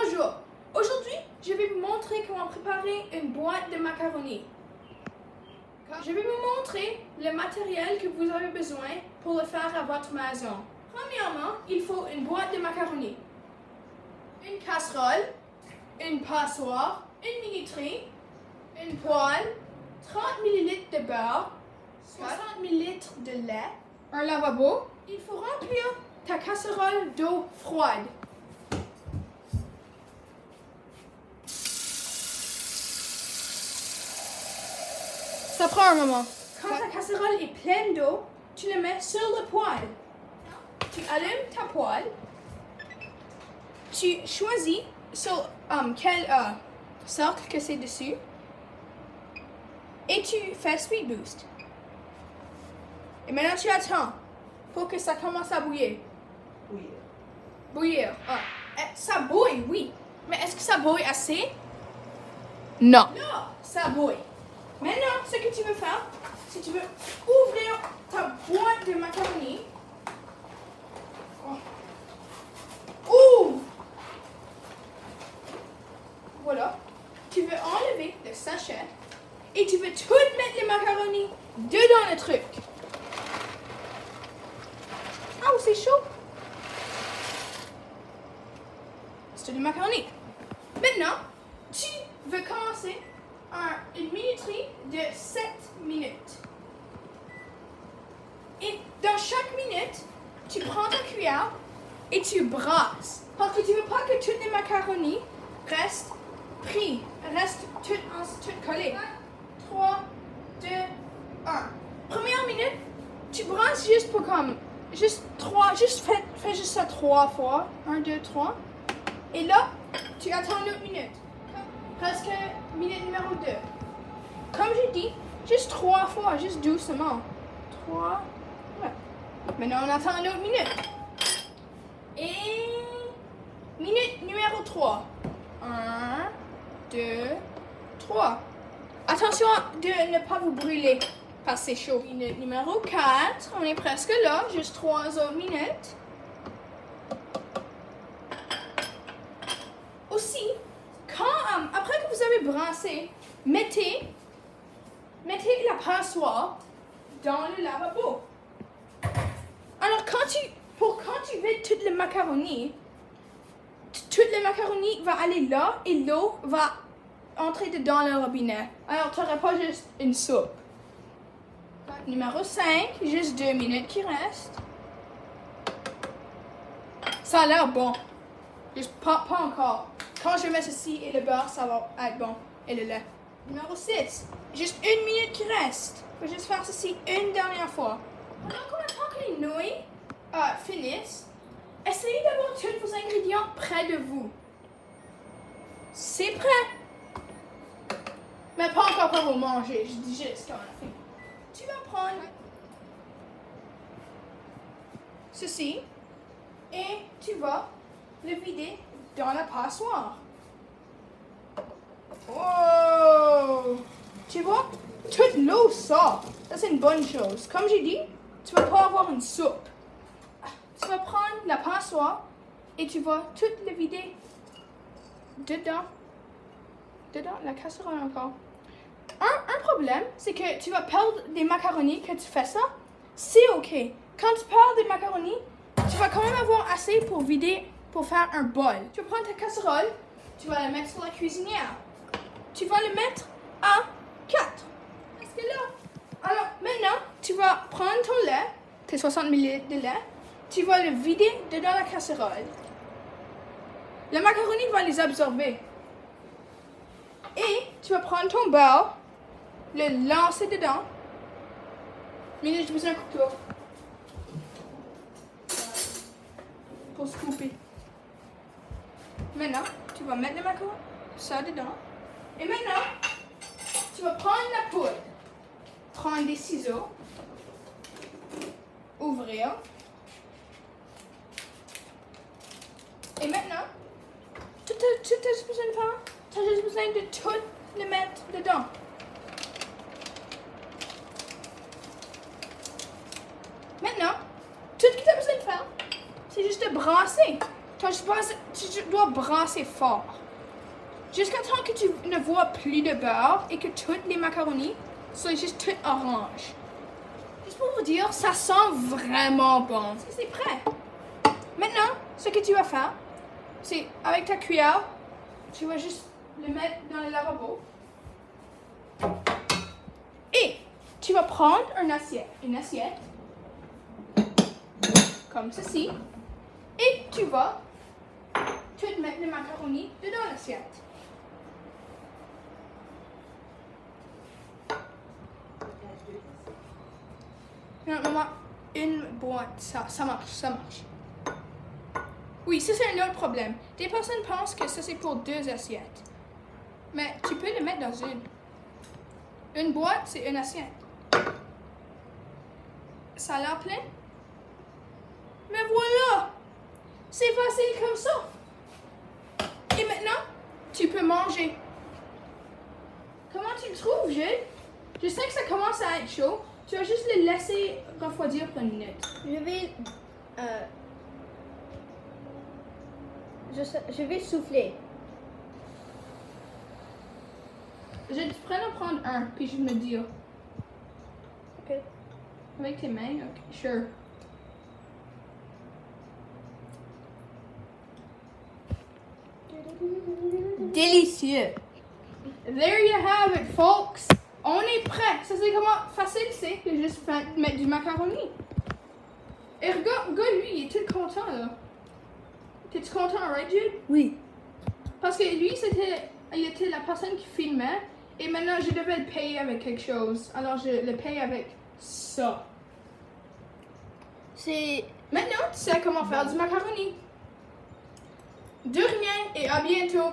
Bonjour, aujourd'hui je vais vous montrer comment préparer une boîte de macaroni. Je vais vous montrer le matériel que vous avez besoin pour le faire à votre maison. Premièrement, il faut une boîte de macaroni, une casserole, une passoire, une minuterie, une poêle, 30 ml de beurre, 60 ml de lait, un lavabo. Il faut remplir ta casserole d'eau froide. Ça prend un moment. Quand ta casserole est pleine d'eau, tu le mets sur le poêle. Tu allumes ta poêle. Tu choisis sur quelle sorte que c'est dessus. Et tu fais Sweet Boost. Et maintenant tu attends pour que ça commence à bouillir. Bouillir. Ça bouille, oui. Mais est-ce que ça bouille assez? Non. Non, ça bouille. Maintenant, ce que tu veux faire, c'est que tu veux ouvrir ta boîte de macaroni. Ouvre! Voilà. Tu veux enlever le sachet et tu veux tout mettre les macaronis dedans le truc. Ah, c'est chaud. C'est du macaroni. Maintenant, tu veux commencer une minuterie de 7 minutes. Et dans chaque minute, tu prends ta cuillère et tu brasses. Parce que tu ne veux pas que toutes les macaronis restent pris, restent toutes collées. 3, 2, 1. Première minute, tu brasses juste pour comme, fais juste ça 3 fois. 1, 2, 3. Et là, tu attends une autre minute. Presque minute numéro 2. Comme je dis, juste 3 fois, juste doucement. 3. Ouais. Maintenant, on attend une autre minute. Et minute numéro 3. 1, 2, 3. Attention de ne pas vous brûler parce que c'est chaud. Minute numéro 4. On est presque là. Juste 3 autres minutes. Aussi, après que vous avez brassé, mettez la passoire dans le lavabo. Alors, quand tu mets toutes les macaronis, va aller là et l'eau va entrer dedans le robinet. Alors, tu n'auras pas juste une soupe. Numéro 5, juste 2 minutes qui restent. Ça a l'air bon. Juste pas encore. Quand je mets ceci et le beurre, ça va être bon. Et le lait. Numéro 6. Juste 1 minute qui reste. Je vais juste faire ceci une dernière fois. Pendant qu'on attend que les nouilles finissent, essayez d'avoir tous vos ingrédients près de vous. C'est prêt. Mais pas encore pour vous manger. Je dis juste quand on a fait. Tu vas prendre ceci et tu vas le vider dans la passoire. Oh! Tu vois? Toute l'eau sort. Ça, c'est une bonne chose. Comme j'ai dit, tu vas pas avoir une soupe. Tu vas prendre la passoire et tu vas tout le vider dedans la casserole encore. Un problème, c'est que tu vas perdre des macaronis quand tu fais ça. C'est ok. Quand tu perds des macaronis, tu vas quand même avoir assez pour vider, pour faire un bol. Tu vas prendre ta casserole, tu vas la mettre sur la cuisinière. Tu vas le mettre à 4. Parce que là. Alors maintenant, tu vas prendre ton lait, tes 60 ml de lait, tu vas le vider dedans la casserole. Le macaroni va les absorber. Et tu vas prendre ton beurre, le lancer dedans. Mais j'ai besoin d'un couteau pour se couper. Maintenant, tu vas mettre le macaron, ça dedans. Et maintenant, tu vas prendre la poudre, prendre des ciseaux, ouvrir. Et maintenant, tu as juste besoin de faire, tu as juste besoin de tout le mettre dedans. Maintenant, tout ce que tu as besoin de faire, c'est juste de brasser. Tu dois brasser fort. Jusqu'à temps que tu ne vois plus de beurre et que toutes les macaronis sont juste tout orange. Juste pour vous dire, ça sent vraiment bon. C'est prêt. Maintenant, ce que tu vas faire, c'est avec ta cuillère, tu vas juste le mettre dans le lavabo. Et tu vas prendre une assiette, comme ceci, et tu vas tout mettre les macaronis dedans l'assiette. Maman, une boîte, ça marche. Oui, ça c'est un autre problème. Des personnes pensent que ça c'est pour 2 assiettes. Mais tu peux le mettre dans une. Une boîte, c'est une assiette. Ça a l'air plein? Mais voilà! C'est facile comme ça. Et maintenant, tu peux manger. Comment tu le trouves, Jules? Je sais que ça commence à être chaud. Tu vas juste le laisser refroidir pour 1 minute. Je vais souffler. Je te prends à prendre un, puis je me dis. Ok. Avec tes mains, ok, sure. Délicieux. There you have it, folks. On est prêt. Ça c'est comment facile c'est de juste mettre du macaroni. Et regarde, lui, il est tout content là. T'es-tu content, right, Jude? Oui. Parce que lui, il était la personne qui filmait. Et maintenant, je devais le payer avec quelque chose. Alors, je le paye avec ça. Maintenant, tu sais comment faire du macaroni. De rien et à bientôt.